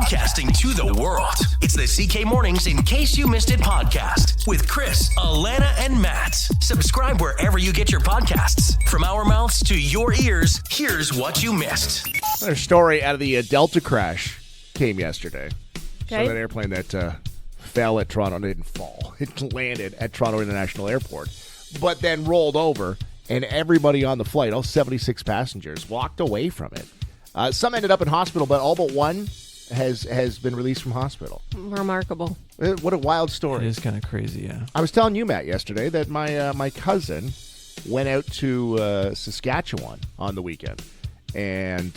Broadcasting to the world. It's the CK Mornings In Case You Missed It podcast with Chris, Allanah, and Matt. Subscribe wherever you get your podcasts. From our mouths to your ears, here's what you missed. Another story out of the Delta crash came yesterday. Okay. So that airplane that fell at Toronto didn't fall. It landed at Toronto International Airport, but then rolled over, and everybody on the flight, all 76 passengers, walked away from it. Some ended up in hospital, but all but one has been released from hospital. Remarkable. What a wild story. It is kind of crazy, yeah. I was telling you, Matt, yesterday that my cousin went out to Saskatchewan on the weekend and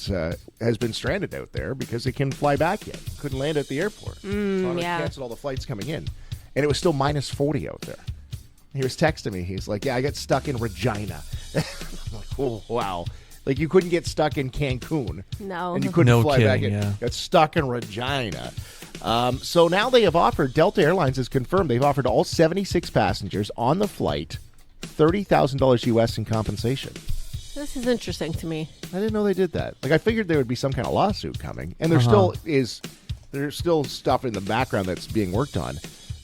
has been stranded out there because they couldn't fly back yet. Couldn't land at the airport. Canceled all the flights coming in. And it was still minus 40 out there. He was texting me. He's like, yeah, I got stuck in Regina. I'm like, oh, wow. Like, you couldn't get stuck in Cancun. No. And you couldn't fly back in. Yeah. Got stuck in Regina. So now they have offered, Delta Airlines has confirmed, they've offered all 76 passengers on the flight $30,000 U.S. in compensation. This is interesting to me. I didn't know they did that. Like, I figured there would be some kind of lawsuit coming. And there's still stuff in the background that's being worked on.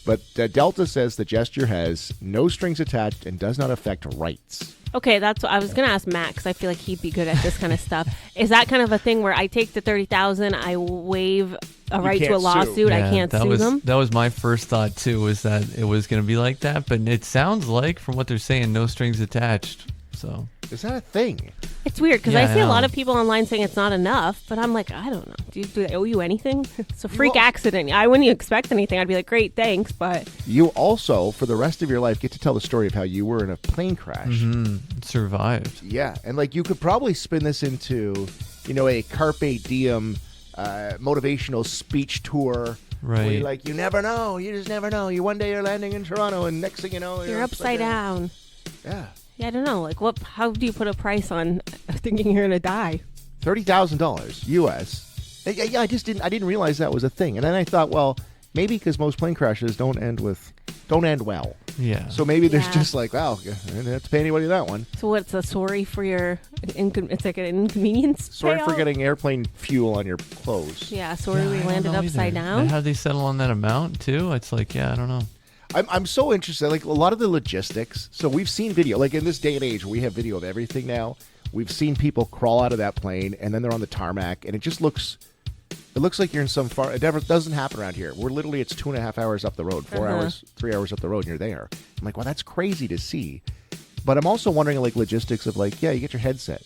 But Delta says the gesture has no strings attached and does not affect rights. Okay, that's what I was going to ask Matt, because I feel like he'd be good at this kind of stuff. Is that kind of a thing where I take the $30,000, I waive a right to a lawsuit, I can't sue them? That was my first thought, too, was that it was going to be like that. But it sounds like, from what they're saying, no strings attached. So is that a thing? It's weird, because I see a lot of people online saying it's not enough, but I'm like, I don't know. Do they owe you anything? It's a freak accident. I wouldn't expect anything. I'd be like, great, thanks, but... You also, for the rest of your life, get to tell the story of how you were in a plane crash. Survived. Yeah, and like you could probably spin this into, a carpe diem motivational speech tour. Right. Where you're like, you never know. You just never know. One day you're landing in Toronto, and next thing you know... You're upside down. Yeah. Yeah, I don't know. Like, how do you put a price on thinking you're gonna die? $30,000 U.S. Yeah, I didn't realize that was a thing, and then I thought, well, maybe because most plane crashes don't end well. Yeah. So maybe there's just like, wow, I didn't have to pay anybody that one. So what's a sorry for your it's like an inconvenience? Sorry for getting airplane fuel on your clothes. Yeah, sorry we landed upside down. How do they settle on that amount too? It's like, I don't know. I'm so interested, like a lot of the logistics. So we've seen video, like in this day and age where we have video of everything now. We've seen people crawl out of that plane and then they're on the tarmac, and it looks like you're in some far. It never doesn't happen around here. We're literally, it's 2.5 hours up the road, 4 hours, 3 hours up the road, and you're there. I'm like, well, that's crazy to see. But I'm also wondering, like, logistics of like, yeah, you get your headset,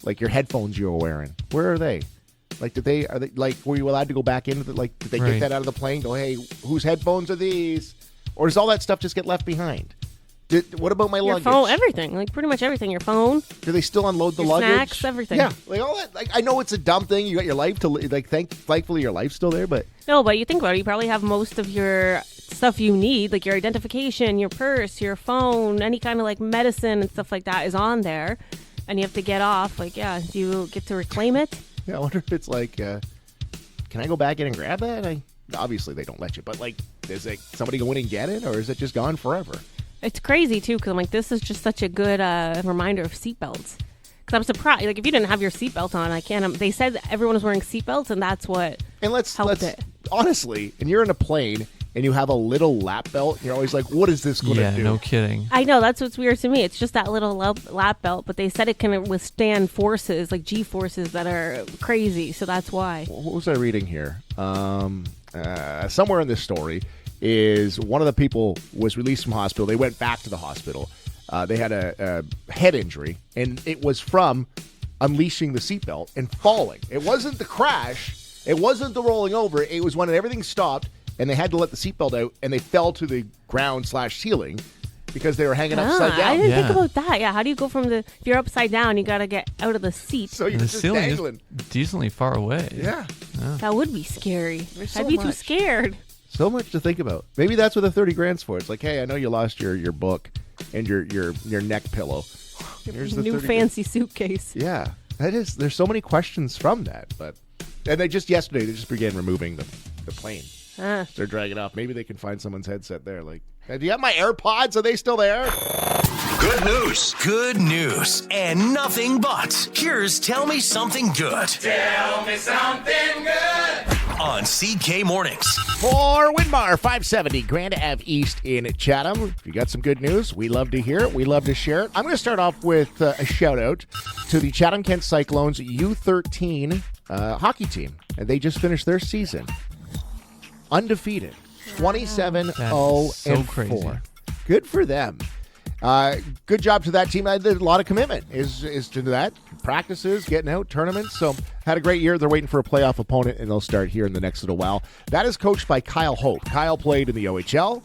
like your headphones you were wearing. Where are they? Like, were you allowed to go back into the, like, did they get that out of the plane? Go, hey, whose headphones are these? Or does all that stuff just get left behind? What about my luggage? Your phone, everything. Like, pretty much everything. Your phone. Do they still unload the luggage? Snacks, everything. Yeah, like all that. Like, I know it's a dumb thing. You got your life to like. Thankfully, your life's still there, but... No, but you think about it. You probably have most of your stuff you need, like your identification, your purse, your phone, any kind of, like, medicine and stuff like that is on there. And you have to get off. Like, yeah, do you get to reclaim it? Yeah, I wonder if it's like, can I go back in and grab that? Obviously, they don't let you, but, like, is it somebody go in and get it, or is it just gone forever? It's crazy, too, because I'm like, this is just such a good reminder of seatbelts. Because I'm surprised. Like, if you didn't have your seatbelt on, I can't... they said everyone was wearing seatbelts, and that's what helped it. Honestly, and you're in a plane, and you have a little lap belt, and you're always like, what is this going to do? Yeah, no kidding. I know, that's what's weird to me. It's just that little lap belt, but they said it can withstand forces, like G-forces that are crazy, so that's why. What was I reading here? Somewhere in this story is one of the people was released from hospital. They went back to the hospital. They had a head injury, and it was from unleashing the seatbelt and falling. It wasn't the crash. It wasn't the rolling over. It was when everything stopped, and they had to let the seatbelt out, and they fell to the ground/ceiling because they were hanging upside down. I didn't think about that. Yeah, how do you go from if you're upside down, you got to get out of the seat. So you're just dangling. Decently far away. Yeah. That would be scary. I'd be too scared. So much to think about. Maybe that's what the 30 grand's for. It's like, hey, I know you lost your book and your neck pillow. Here's the new fancy suitcase. Yeah, that is. There's so many questions from that, and they just began removing the plane. They're dragging off. Maybe they can find someone's headset there. Like, hey, do you have my AirPods? Are they still there? Good news. Good news. And nothing but. Here's Tell Me Something Good. Tell me something good. On on CK Mornings. For Winmar 570 Grand Ave East in Chatham. If you got some good news, we love to hear it. We love to share it. I'm going to start off with a shout out to the Chatham-Kent Cyclones U13 hockey team. And they just finished their season undefeated, 27-0-4. Crazy. Good for them. Good job to that team. A lot of commitment is to that. Practices, getting out, tournaments. So had a great year. They're waiting for a playoff opponent, and they'll start here in the next little while. That is coached by Kyle Hope. Kyle played in the OHL,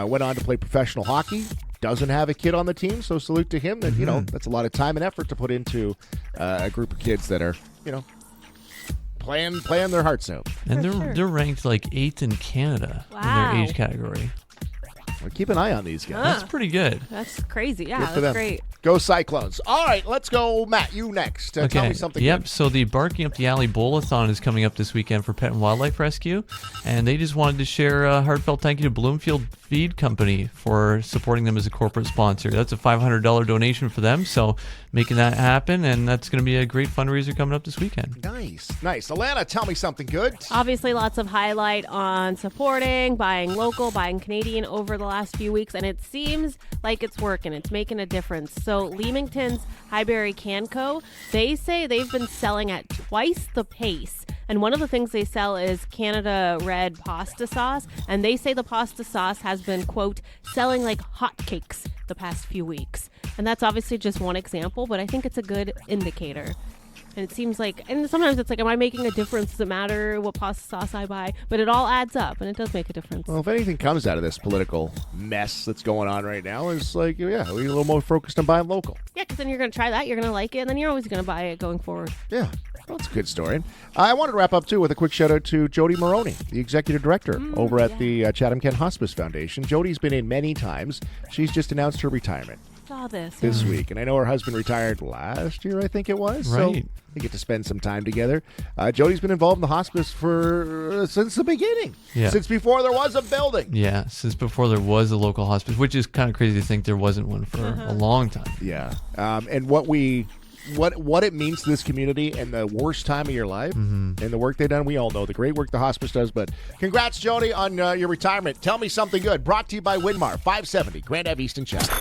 went on to play professional hockey. Doesn't have a kid on the team, so salute to him. And, that's a lot of time and effort to put into a group of kids that are, playing their hearts out. And they're ranked like 8th in Canada in their age category. Well, keep an eye on these guys. That's pretty good. That's crazy. Yeah, Good for that's them. great. Go Cyclones. All right, let's go, Matt. You next. Tell me something Yep. good. So the Barking Up the Alley Bowl-a-thon is coming up this weekend for Pet and Wildlife Rescue, and they just wanted to share a heartfelt thank you to Bloomfield Feed Company for supporting them as a corporate sponsor. That's a $500 donation for them, so making that happen, and that's going to be a great fundraiser coming up this weekend. Nice. Allanah, tell me something good. Obviously, lots of highlight on supporting, buying local, buying Canadian over the last few weeks, and it seems like it's working. It's making a difference. So Leamington's Highbury Can Co., they say they've been selling at twice the pace. And one of the things they sell is Canada Red pasta sauce. And they say the pasta sauce has been, quote, selling like hotcakes the past few weeks. And that's obviously just one example, but I think it's a good indicator. And it seems like, and sometimes it's like, am I making a difference? Does it matter what pasta sauce I buy? But it all adds up, and it does make a difference. Well, if anything comes out of this political mess that's going on right now, is like, we're a little more focused on buying local. Yeah, because then you're going to try that, you're going to like it, and then you're always going to buy it going forward. Yeah. Well, that's a good story. I wanted to wrap up, too, with a quick shout-out to Jody Maroney, the executive director over at the Chatham-Kent Hospice Foundation. Jody's been in many times. She's just announced her retirement Saw this. this week. And I know her husband retired last year, I think it was. Right. So they get to spend some time together. Jody's been involved in the hospice since the beginning. Yeah. Since before there was a building. Yeah, since before there was a local hospice, which is kind of crazy to think there wasn't one for a long time. Yeah. And what it means to this community and the worst time of your life and the work they've done, we all know the great work the hospice does. But congrats, Jody, on your retirement. Tell me something good. Brought to you by Winmar 570 Grand Ave East in Chatham.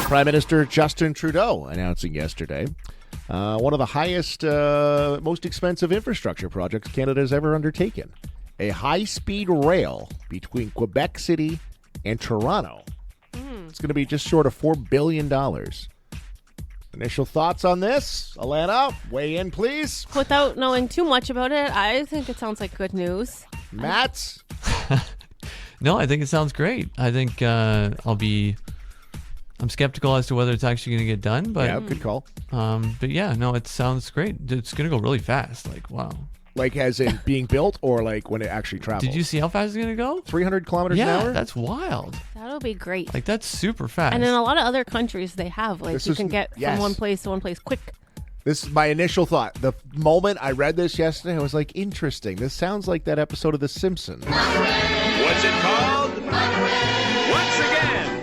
Prime Minister Justin Trudeau announcing yesterday one of the highest, most expensive infrastructure projects Canada has ever undertaken. A high-speed rail between Quebec City and Toronto. It's going to be just short of $4 billion. Initial thoughts on this? Allanah, weigh in, please. Without knowing too much about it, I think it sounds like good news. Matt? No, I think it sounds great. I think I'm skeptical as to whether it's actually going to get done, but Yeah, good call. but yeah, no, it sounds great. It's going to go really fast. Like, wow. Like as in being built or like when it actually travels? Did you see how fast it's going to go? 300 kilometers an Yeah, hour? that's wild. That'll be great. Like, that's super fast. And in a lot of other countries, they have, like, This you is- can get yes. from one place to one place quick. This is my initial thought. The moment I read this yesterday, I was like, interesting. This sounds like that episode of The Simpsons. What's it called? Once again.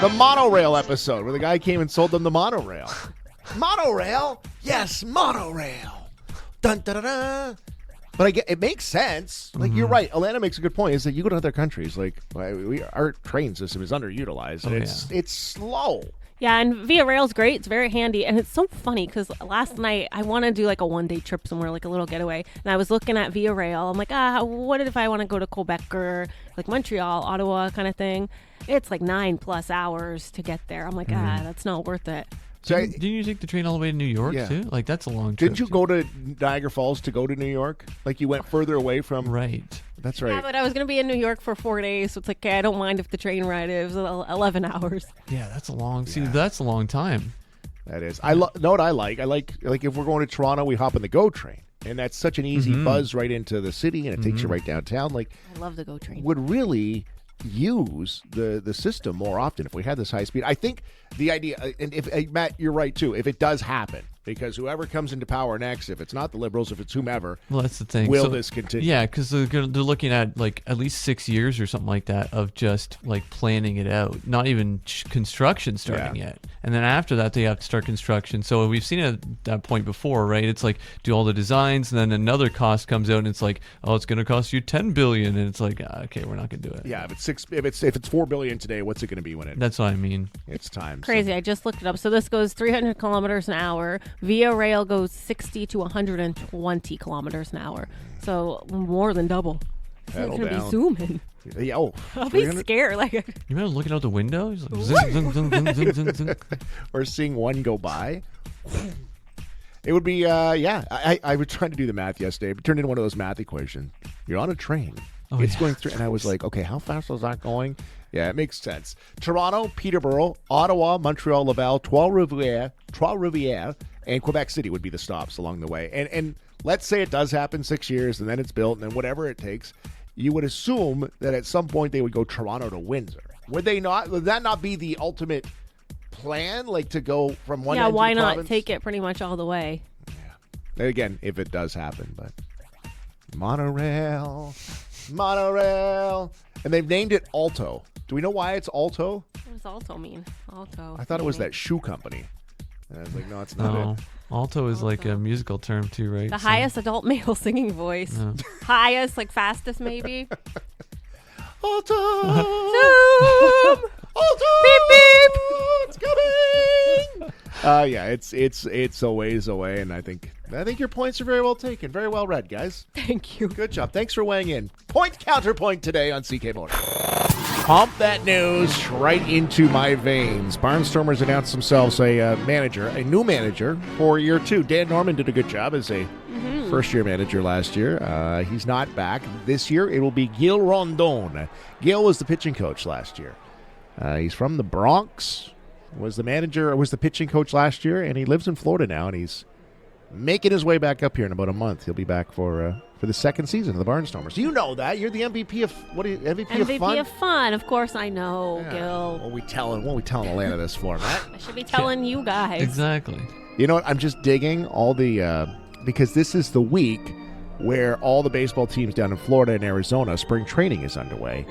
The monorail episode where the guy came and sold them the monorail. Monorail? Yes, monorail. Dun, dun, dun, dun. But I get, it makes sense. Like, you're right. Allanah makes a good point. Is that you go to other countries, like, our train system is underutilized. And it's slow. Yeah, and Via Rail's great. It's very handy. And it's so funny because last night I want to do like a one-day trip somewhere, like a little getaway. And I was looking at Via Rail. I'm like, what if I want to go to Quebec or like Montreal, Ottawa kind of thing? It's like 9+ hours to get there. I'm like, that's not worth it. So Didn't you take the train all the way to New York, Yeah. too? Like, that's a long trip. didn't you go to Niagara Falls to go to New York? Like, you went further away from... Right. That's Yeah, right. but I was going to be in New York for 4 days. So it's like, okay, I don't mind if the train ride is 11 hours. Yeah, that's a long... See, that's a long time. That is. Know what I like? I like if we're going to Toronto, we hop on the GO train. And that's such an easy buzz right into the city, and it takes you right downtown. Like, I love the GO train. would really use the system more often if we had this high speed. I think the idea, and if Matt, you're right too. If it does happen, Because whoever comes into power next, if it's not the Liberals, if it's whomever, Well, that's the thing. will this continue? Yeah, because they're looking at like at least 6 years or something like that of just like planning it out, not even construction starting yet. And then after that, they have to start construction. So we've seen it at that point before, right? It's like do all the designs, and then another cost comes out, and it's like, oh, it's going to cost you $10 billion, and it's like, okay, we're not going to do it. Yeah, if it's $4 billion today, what's it going to be when That's what I mean. it's time? Crazy. I just looked it up. So this goes 300 kilometers an hour. Via rail goes 60 to 120 kilometers an hour. So more than double. So it's Pedal going to be down. zooming. Yeah, oh, I'll be 300 scared. Like, You remember looking out the window? He's like, zing, zing, zing, zing, zing, zing, zing. or seeing one go by. It would be, I was trying to do the math yesterday. It turned into one of those math equations. You're on a train. Oh, It's yeah. going through, and I was like, okay, how fast is that going? Yeah, it makes sense. Toronto, Peterborough, Ottawa, Montreal, Laval, Trois-Rivières, and Quebec City would be the stops along the way. And let's say it does happen 6 years, and then it's built, and then whatever it takes, you would assume that at some point they would go Toronto to Windsor. Would they not? Would that not be the ultimate plan, like to go from one end why to the not province? take it pretty much all the way? Again, if it does happen, but monorail, and they've named it Alto. Do we know why it's Alto? What does Alto mean? Alto. I thought it was meaning- that shoe company. And I was like, no, it's not No. it. Alto is like a musical term too, right? The So- highest adult male singing voice. Highest, like fastest, maybe. Alto! Zoom! Alto! Beep, beep! It's coming! Yeah, it's a ways away, and I think your points are very well taken. Very well read, guys. Thank you. Good job. Thanks for weighing in. Point counterpoint today on CK Morning. Pump that news right into my veins. Barnstormers announced themselves a new manager for year 2. Dan Norman did a good job as a first-year manager last year. He's not back. This year, it will be Gil Rondon. Gil was the pitching coach last year. He's from the Bronx, was the pitching coach last year, and he lives in Florida now, and he's making his way back up here in about a month. He'll be back for the second season of the Barnstormers. You know that. You're the MVP of MVP of fun? MVP of fun. Of course I know, Yeah. Gil. What are we telling Allanah this for, Matt? I should be telling you guys. Exactly. You know what? I'm just digging all the because this is the week where all the baseball teams down in Florida and Arizona, spring training is underway.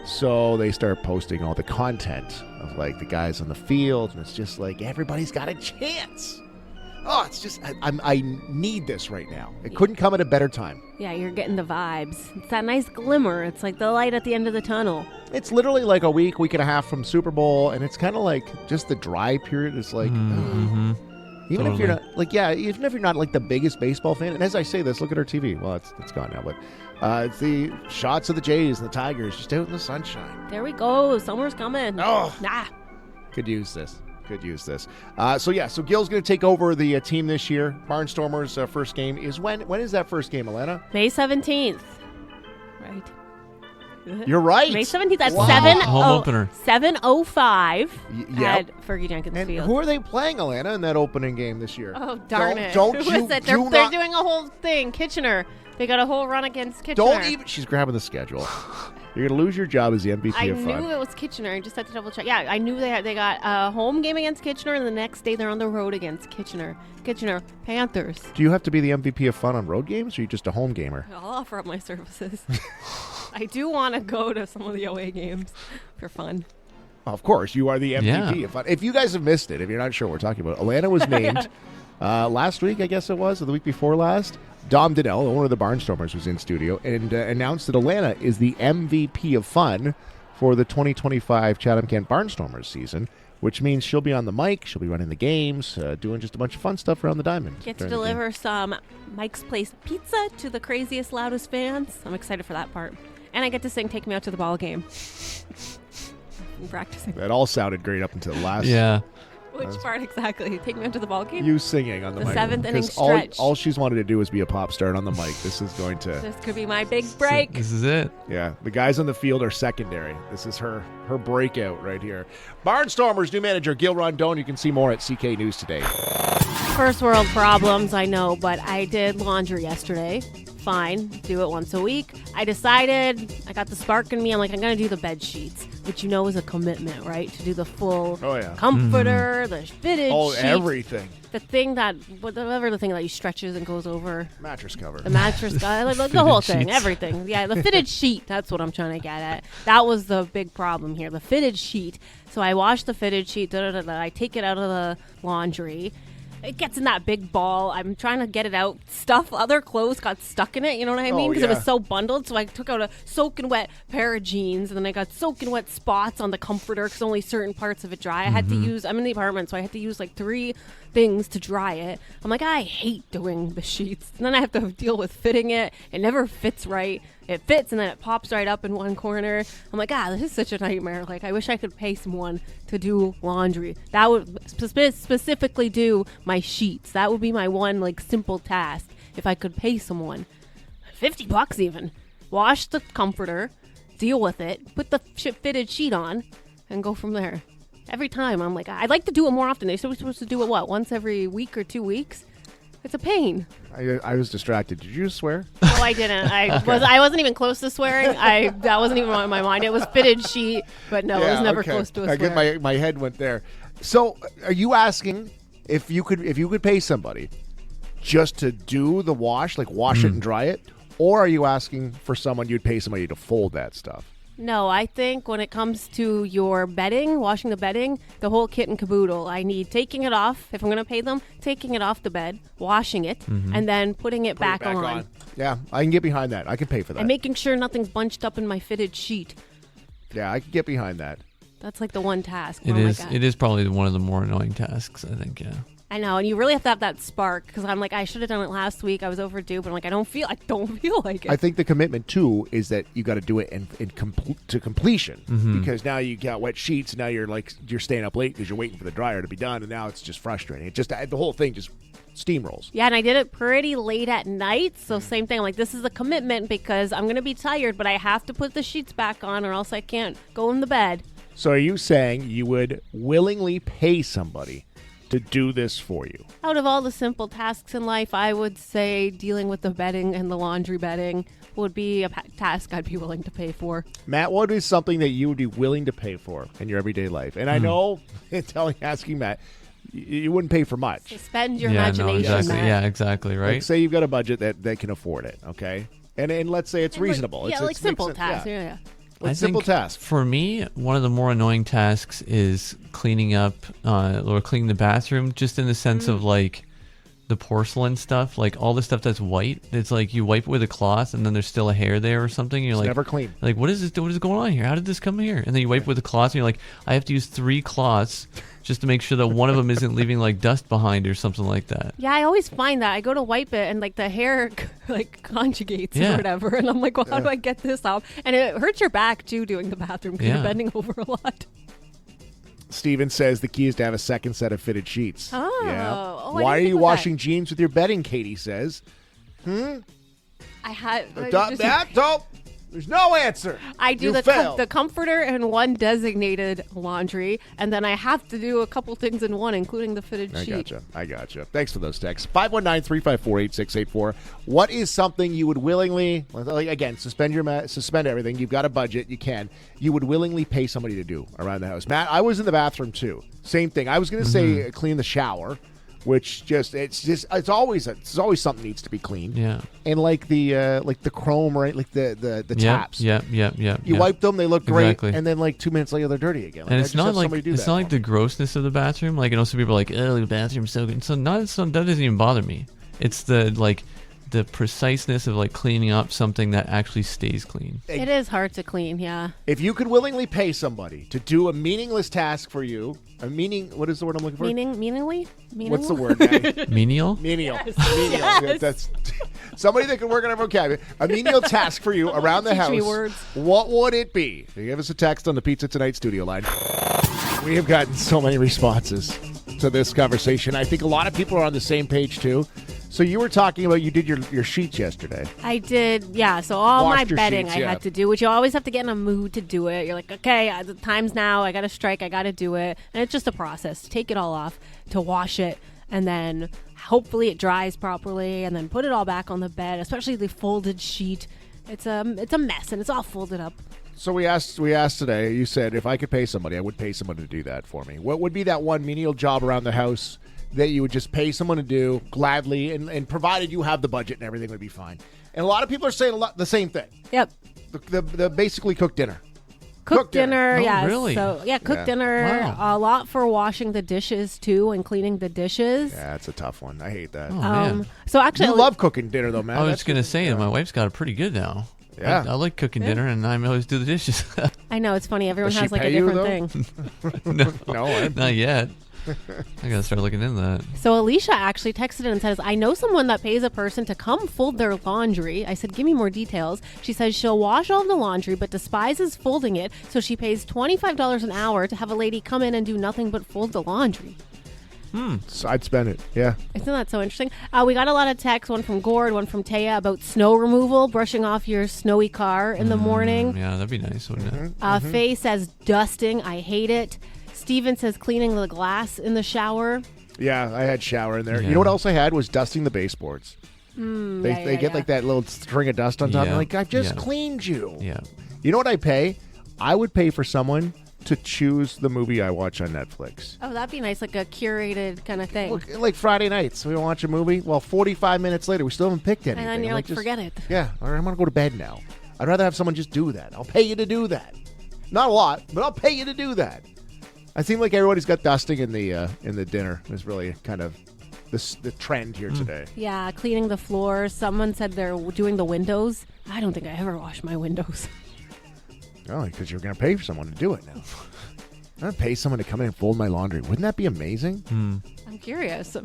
So they start posting all the content of like the guys on the field, and it's just like everybody's got a chance. Oh, it's just I need this right now. It couldn't come at a better time. Yeah, you're getting the vibes. It's that nice glimmer. It's like the light at the end of the tunnel. It's literally like a week and a half from Super Bowl, and it's kind of like just the dry period is like. Even if you're not even if you're not like the biggest baseball fan, and as I say this, look at our TV. Well, it's gone now, but it's the shots of the Jays and the Tigers just out in the sunshine. There we go. Summer's coming. Oh. Nah. Could use this. So Gil's going to take over the team this year. Barnstormers' first game is when? When is that first game, Allanah? May 17th. Right. You're right. May 17th at Wow. 7 Home opener. 7:05 yep. at Fergie Jenkins And Field. who are they playing, Allanah, in that opening game this year? Oh, darn it. Don't Who you is it? do They're not- doing a whole thing. Kitchener. They got a whole run against Kitchener. Don't even. She's grabbing the schedule. You're going to lose your job as the MVP I of knew fun. it was Kitchener. I just had to double check. Yeah, I knew they got a home game against Kitchener, and the next day they're on the road against Kitchener. Kitchener Panthers. Do you have to be the MVP of fun on road games, or are you just a home gamer? I'll offer up my services. I do want to go to some of the away games for fun. Of course, you are the MVP Yeah. of fun. If you guys have missed it, if you're not sure what we're talking about, Allanah was named last week, I guess it was, or the week before last. Dom Donnell, the owner of the Barnstormers, was in studio and announced that Allanah is the MVP of fun for the 2025 Chatham-Kent Barnstormers season, which means she'll be on the mic, she'll be running the games, doing just a bunch of fun stuff around the diamond. Get to during the game. deliver some Mike's Place pizza to the craziest, loudest fans. I'm excited for that part. And I get to sing Take Me Out to the Ball Game. I'm practicing. That all sounded great up until the last. Yeah. Which part exactly? Take Me Out to the Ball Game? You singing on the The mic. seventh inning 'Cause stretch. all she's wanted to do was be a pop star on the mic. This is going to... This could be my big break. This is it. Yeah, the guys on the field are secondary. This is her breakout right here. Barnstormers' new manager, Gil Rondon. You can see more at CK News today. First world problems, I know, but I did laundry yesterday. Fine, do it once a week. I decided, I got the spark in me. I'm like, I'm going to do the bed sheets. which is a commitment, right? To do the full Oh, yeah. comforter, the fitted Oh, sheet, everything. the thing that you stretches and goes over Mattress cover. the mattress, the whole thing, sheets. everything. Yeah, the fitted sheet. That's what I'm trying to get at. That was the big problem here, the fitted sheet. So I wash the fitted sheet. I take it out of the laundry. It gets in that big ball. I'm trying to get it out. Other clothes got stuck in it. You know what I mean? Because it was so bundled. So I took out a soaking wet pair of jeans, and then I got soaking wet spots on the comforter because only certain parts of it dry. I had to use. I'm in the apartment, so I had to use like 3 things to dry it. I'm like, I hate doing the sheets. And then I have to deal with fitting it. It never fits right. It fits and then it pops right up in one corner. I'm like, this is such a nightmare. Like, I wish I could pay someone to do laundry. That would specifically do my sheets. That would be my one, like, simple task if I could pay someone. $50 even. Wash the comforter, deal with it, put the fitted sheet on, and go from there. Every time, I'm like, I'd like to do it more often. They're supposed to do it, once every week or 2 weeks? It's a pain. I was distracted. Did you swear? No, I didn't. I wasn't even close to swearing. That wasn't even on my mind. It was fitted sheet, but no, it was never close to a swear. My head went there. So, are you asking if you could pay somebody just to do the wash, like wash it and dry it, or are you asking for someone you'd pay somebody to fold that stuff? No, I think when it comes to your bedding, washing the bedding, the whole kit and caboodle, I need taking it off, if I'm going to pay them, taking it off the bed, washing it, and then putting it back on. Yeah, I can get behind that. I can pay for that. And making sure nothing's bunched up in my fitted sheet. Yeah, I can get behind that. That's like the one task. It is probably one of the more annoying tasks, I think, yeah. I know, and you really have to have that spark because I'm like, I should have done it last week. I was overdue, but I'm like, I don't feel like it. I think the commitment too is that you got to do it to completion because now you got wet sheets. And now you're staying up late because you're waiting for the dryer to be done, and now it's just frustrating. It just the whole thing just steamrolls. Yeah, and I did it pretty late at night, so same thing. I'm like, this is a commitment because I'm gonna be tired, but I have to put the sheets back on, or else I can't go in the bed. So are you saying you would willingly pay somebody to do this for you? Out of all the simple tasks in life, I would say dealing with the bedding and the laundry bedding would be a task I'd be willing to pay for. Matt, what is something that you would be willing to pay for in your everyday life? And I know, asking Matt, you wouldn't pay for much. Suspend your imagination, exactly. Matt. Yeah, exactly, right? Like, say you've got a budget that can afford it, okay? And let's say it's reasonable. It's simple tasks. Yeah. It's simple tasks. For me, one of the more annoying tasks is cleaning up or cleaning the bathroom, just in the sense of like the porcelain stuff, like all the stuff that's white. It's like you wipe it with a cloth and then there's still a hair there or something. You're It's like, never clean. Like, what is this? What is going on here? How did this come here? And then you wipe with a cloth and you're like, I have to use 3 cloths just to make sure that one of them isn't leaving like dust behind or something like that. Yeah, I always find that I go to wipe it and like the hair like conjugates or whatever, and I'm like, well, how do I get this off? And it hurts your back too doing the bathroom because you're bending over a lot. Steven says the key is to have a second set of fitted sheets. Oh. Yeah. Oh, Why are you washing jeans with your bedding, Katie says? I had There's no answer. I do the comforter and one designated laundry, and then I have to do a couple things in one, including the fitted sheet. I gotcha. Thanks for those texts. 519-354-8684. What is something you would willingly, like, again, suspend everything. You've got a budget. You can. You would willingly pay somebody to do around the house. Matt, I was in the bathroom too. Same thing. I was going to say clean the shower, which it's always something needs to be cleaned. Yeah. And like the chrome, right? Like the taps. Yeah. You wipe them, they look great, Exactly. and then like 2 minutes later they're dirty again. And it's not like the grossness of the bathroom. Like, some people are like, oh, the bathroom's so good. So that doesn't even bother me. It's the preciseness of like cleaning up something that actually stays clean. It is hard to clean, yeah. If you could willingly pay somebody to do a meaningless task for you, what is the word I'm looking for? Meaningly? What's the word, Maddie? Menial? Menial. Yes. Menial. Yes. That's somebody that can work on our vocabulary. A menial task for you around the Teach house. me words. What would it be? Give us a text on the Pizza Tonight studio line. We have gotten so many responses to this conversation. I think a lot of people are on the same page too. So you were talking about you did your sheets yesterday. I did, yeah. So all my Washed your bedding sheets, I had to do, which you always have to get in a mood to do it. You're like, okay, the time's now. I got to strike. I got to do it. And it's just a process to take it all off, to wash it, and then hopefully it dries properly, and then put it all back on the bed, especially the folded sheet. It's a mess, and it's all folded up. So we asked today. You said if I could pay somebody, I would pay someone to do that for me. What would be that one menial job around the house that you would just pay someone to do gladly, and provided you have the budget and everything would be fine? And a lot of people are saying the same thing. Yep. The basically cooked dinner. Cooked dinner, Oh, yes. really? So cooked dinner. Wow. A lot for washing the dishes too and cleaning the dishes. Yeah, it's a tough one. I hate that. Oh, man. So actually, You love cooking dinner though, man. I was That's going to good. say that my wife's got it pretty good now. Yeah. I like cooking dinner, and I always do the dishes. I know it's funny. Everyone Does she has like a pay you, different thing. No, Not yet. I got to start looking into that. So Alicia actually texted in and says, I know someone that pays a person to come fold their laundry. I said, give me more details. She says she'll wash all of the laundry, but despises folding it. So she pays $25 an hour to have a lady come in and do nothing but fold the laundry. So I'd spend it. Yeah. Isn't that so interesting? We got a lot of texts, one from Gord, one from Taya, about snow removal, brushing off your snowy car in the morning. Yeah, that'd be nice, wouldn't it? Faye says dusting. I hate it. Steven says cleaning the glass in the shower. Yeah, I had shower in there. Yeah. You know what else I had was dusting the baseboards. They get like that little string of dust on top. Yeah. I'm like, I've just Yeah. cleaned you. Yeah. You know what I pay? I would pay for someone to choose the movie I watch on Netflix. Oh, that'd be nice, like a curated kind of thing. Look, like Friday nights, we watch a movie. Well, 45 minutes later, we still haven't picked anything. and then you're I'm like, just- forget it. Yeah, all right, I'm going to go to bed now. I'd rather have someone just do that. I'll pay you to do that. Not a lot, but I'll pay you to do that. I seem like everybody's got dusting in the dinner. It's really kind of the trend here today. Yeah, cleaning the floors. Someone said they're doing the windows. I don't think I ever wash my windows. Oh, because you're going to pay for someone to do it now. I'm going to pay someone to come in and fold my laundry. Wouldn't that be amazing? I'm curious.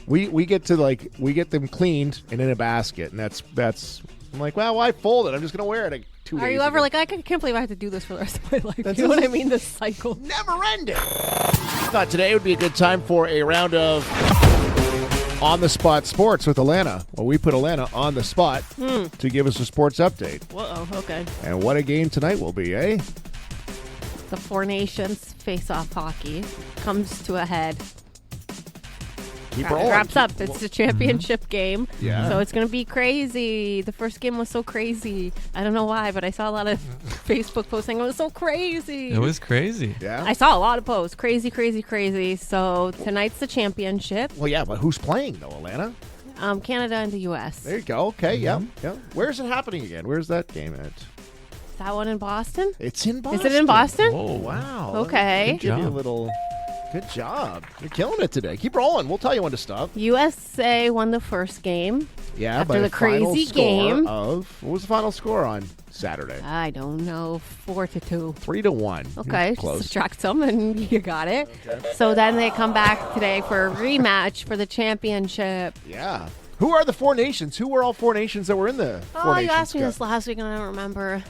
We get them cleaned and in a basket, and that's. I'm like, well, why fold it? I'm just going to wear it like 2 days. Are you ever ago. like, I can't believe I have to do this for the rest of my life? That's You know what I just- mean? This cycle. never ending? Thought today would be a good time for a round of on the spot sports with Allanah. Well, we put Allanah on the spot to give us a sports update. Whoa, okay. And what a game tonight will be, eh? The Four Nations face-off hockey comes to a head. Keep It rolling. wraps up. It's the championship game. Yeah. So it's going to be crazy. The first game was so crazy. I don't know why, but I saw a lot of Facebook posts saying it was so crazy. It was crazy. Yeah. I saw a lot of posts. Crazy, crazy, crazy. So tonight's the championship. Well, yeah, but who's playing though, Allanah? Canada and the U.S. There you go. Okay, yeah. Where's it happening again? Where's that game at? Is that one in Boston? It's in Boston. Is it in Boston? Whoa. Wow. Okay. Let me give you a job. little. Good job. You're killing it today. Keep rolling. We'll tell you when to stop. USA won the first game. Yeah, After by the a final crazy score game. of what was the final score on Saturday? I don't know. 4-2. 3-1. Okay, Close. subtract some and you got it. So then they come back today for a rematch for the championship. Yeah. Who are the Four Nations? Who were all Four Nations that were in the Four Oh, Nations you asked me Cup? this last week and I don't remember.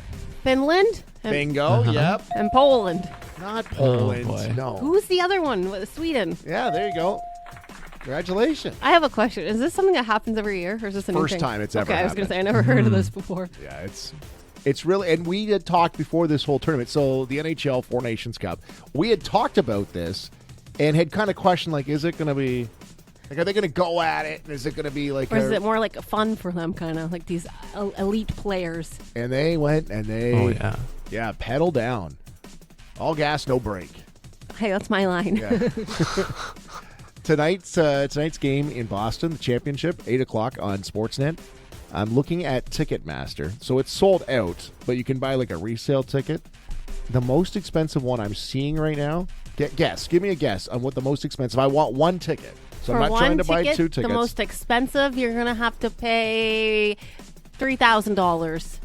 Finland and, Bingo. Yep. and Poland. Not Poland. boy. No. Who's the other one? Sweden. Yeah, there you go. Congratulations. I have a question. Is this something that happens every year, or is this a new First thing? time it's ever Okay, I was going to happened. say I never heard of this before. Yeah, it's really, and we had talked before this whole tournament. So the NHL Four Nations Cup, we had talked about this and had kind of questioned, like, is it going to be, like, are they going to go at it? Is it going to be like, Or is it more like fun for them, kind of like these elite players? and they went and they, Oh, yeah. pedal down, all gas, no brake. Hey, that's my line. Yeah. Tonight's game in Boston, the championship, 8:00 on Sportsnet. I'm looking at Ticketmaster, so it's sold out, but you can buy like a resale ticket. The most expensive one I'm seeing right now. Guess. Give me a guess on what the most expensive. I want one ticket, so For I'm not one trying to ticket, buy two tickets. the most expensive, you're going to have to pay $3,000.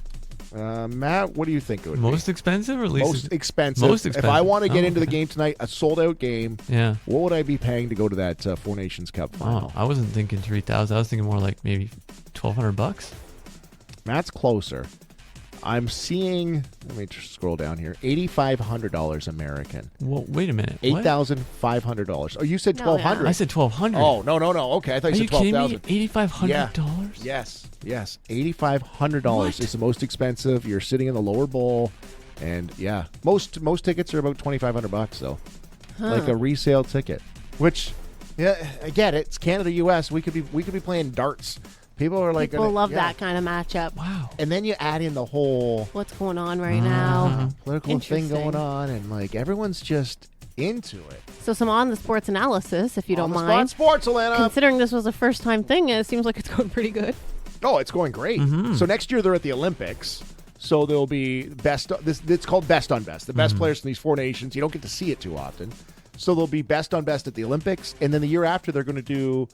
Matt, what do you think it would Most expensive or at be? least Most expensive. Most If I expensive. want to get Oh, into the okay. game tonight, a sold out game, Yeah. what would I be paying to go to that Four Nations Cup final? Oh, I wasn't thinking 3,000. I was thinking more like maybe $1,200. Matt's closer. I'm seeing, let me just scroll down here, $8,500 American. Well, wait a minute. What? $8,500. Oh, you said No, yeah. $1,200. I said 1,200. Oh, no. Okay, I thought Are you you said kidding me? $12,000. $8,500? Yes. $8,500 is the most expensive. You're sitting in the lower bowl, and yeah, most tickets are about $2,500 though, like a resale ticket. Which, yeah, I get it. It's Canada, U.S. We could be playing darts People are like, People love that kind of matchup. Wow. And then you add in the whole What's going on right now? political thing Interesting. going on, and like everyone's just into it. So some on the sports analysis, if you don't On the mind. Sports, Allanah. Considering this was a first-time thing, it seems like it's going pretty good. Oh, it's going great. So next year they're at the Olympics. So there'll be best. It's called best on best. The best players from these 4 nations. You don't get to see it too often. So there'll be best on best at the Olympics, and then the year after they're going to do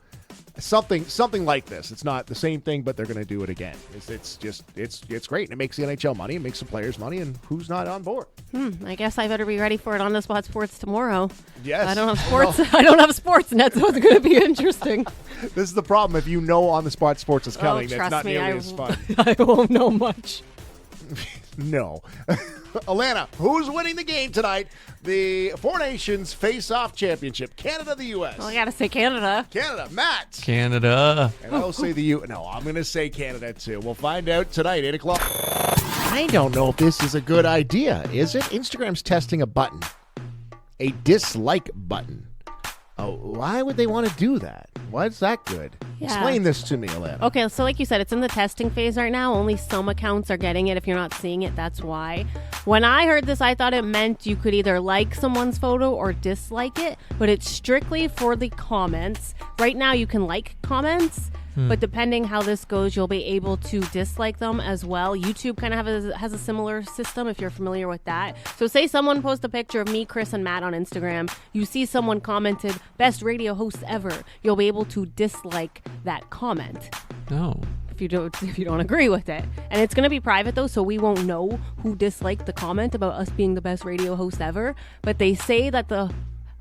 something like this. It's not the same thing, but they're going to do it again. It's great. And it makes the NHL money. It makes the players money, and who's not on board? I guess I better be ready for it on the spot sports tomorrow. Yes. I don't have sports. I don't have sports net, so it's going to be interesting. This is the problem. If you know on the spot sports is coming, that's trust not me, nearly I as fun. I won't know much. No. Allanah, who's winning the game tonight? The Four Nations Face-Off Championship. Canada, the U.S. Well, I got to say Canada. Canada, Matt. Canada. And I'll say the U. No, I'm going to say Canada, too. We'll find out tonight, 8 o'clock. I don't know if this is a good idea, is it? Instagram's testing a button. A dislike button. Oh, why would they want to do that? Why's that good? Yeah. Explain this to me, Allanah. Okay, so like you said, it's in the testing phase right now. Only some accounts are getting it. If you're not seeing it, that's why. When I heard this, I thought it meant you could either like someone's photo or dislike it, but it's strictly for the comments. Right now, you can like comments, but depending how this goes, you'll be able to dislike them as well. YouTube kind of has a similar system if you're familiar with that. So say someone posts a picture of me, Chris, and Matt on Instagram. You see someone commented, best radio hosts ever. You'll be able to dislike that comment. No. If you don't agree with it. And it's going to be private though, so we won't know who disliked the comment about us being the best radio host ever. But they say that the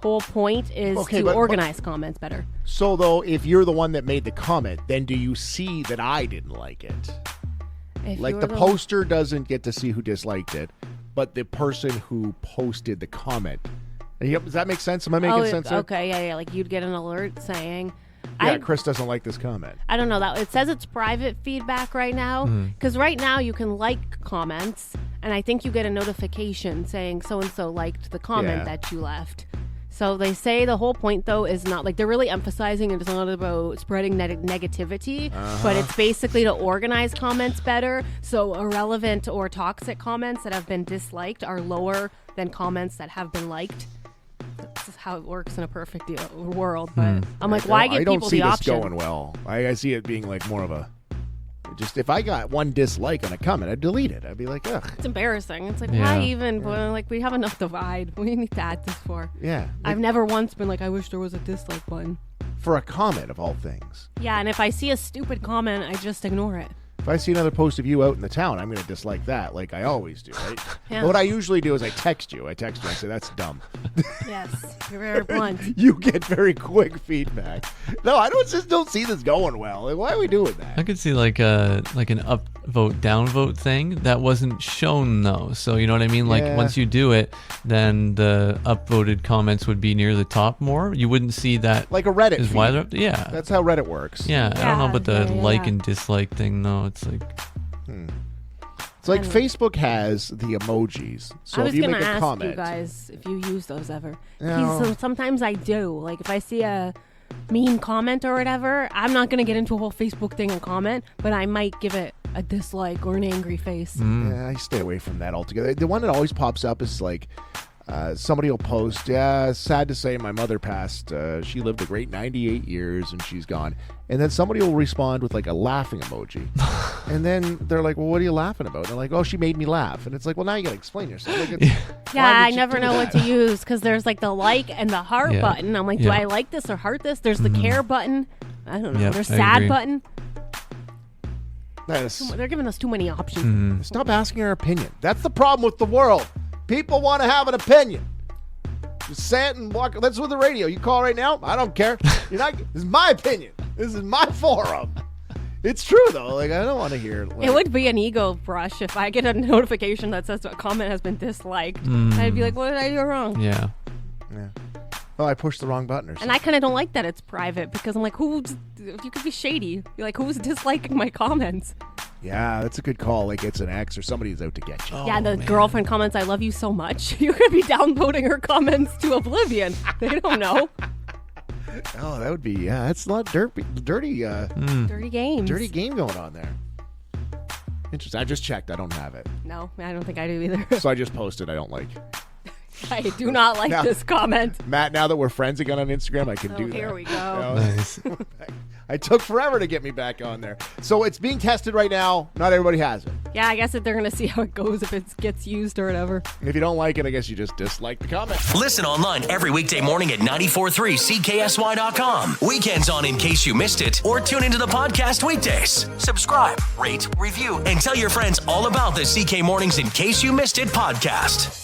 whole point is to organize comments better. So, though, if you're the one that made the comment, then do you see that I didn't like it? If Like you're the poster doesn't get to see who disliked it, but the person who posted the comment. Yep, does that make sense? Am I making sense there? Okay, yeah. Like you'd get an alert saying, Yeah, Chris doesn't like this comment. I don't know that it says it's private feedback right now because right now you can like comments and I think you get a notification saying so and so liked the comment that you left. So they say the whole point though is not like they're really emphasizing it's not about spreading negativity, but it's basically to organize comments better. So irrelevant or toxic comments that have been disliked are lower than comments that have been liked. This is how it works in a perfect world, but I'm like, why give people the option? I don't see this going well. I see it being like more of a just if I got one dislike on a comment, I'd delete it. I'd be like, ugh. It's embarrassing. It's like, why even? But like, we have enough divide. What do you need to add this for? Yeah. I've never once been like, I wish there was a dislike button. For a comment of all things. Yeah, and if I see a stupid comment, I just ignore it. If I see another post of you out in the town, I'm going to dislike that like I always do, right? Yeah. But what I usually do is I text you. I say, that's dumb. Yes, you're very blunt. You get very quick feedback. No, I just don't see this going well. Like, why are we doing that? I could see like an upvote, downvote thing that wasn't shown though. So you know what I mean? Like once you do it, then the upvoted comments would be near the top more. You wouldn't see that like a Reddit is feed. why they're up. Yeah, that's how Reddit works. Yeah, I don't know about the like yeah. and dislike thing though. It's like It's like Facebook has the emojis. So I was if you gonna make a ask comment, you guys if you use those ever. No. Sometimes I do. Like if I see a mean comment or whatever, I'm not gonna get into a whole Facebook thing and comment, but I might give it a dislike or an angry face. yeah, I stay away from that altogether. The one that always pops up is like somebody will post, sad to say my mother passed. She lived a great 98 years and she's gone. And then somebody will respond with like a laughing emoji. And then they're like, well, what are you laughing about? And they're like, oh, she made me laugh. And it's like, well, now you got to explain yourself. Like, Yeah, I never know what to use because there's like the like and the heart button. I'm like, do I like this or heart this? There's the care button. I don't know. Yep, There's I sad agree. button. Yes. They're giving us too many options. Stop asking our opinion. That's the problem with the world. People want to have an opinion. Just say it and walk. That's with the radio. You call right now. I don't care. You're not. This is my opinion. This is my forum. It's true though. Like I don't want to hear. Like, It would be an ego brush if I get a notification that says a comment has been disliked. I'd be like, what did I do wrong? yeah. oh, I pushed the wrong button or something. And I kind of don't like that it's private because I'm like, you could be shady. You're like, who's disliking my comments? Yeah, that's a good call. Like it's an ex or somebody's out to get you. Yeah, the girlfriend comments, I love you so much. You're going to be downvoting her comments to oblivion. They don't know. Oh, that would be, yeah, that's a lot dirty Dirty games. dirty game going on there. Interesting. I just checked. I don't have it. No, I don't think I do either. So I just posted I don't like. I do not like Now- this comment. Matt, now that we're friends again on Instagram, I can do that. Here we go. Nice. I took forever to get me back on there. So it's being tested right now. Not everybody has it. Yeah, I guess that they're going to see how it goes if it gets used or whatever. And if you don't like it, I guess you just dislike the comment. Listen online every weekday morning at 94.3 CKSY.com. Weekends on in case you missed it, or tune into the podcast weekdays. Subscribe, rate, review, and tell your friends all about the CK Mornings in case you missed it podcast.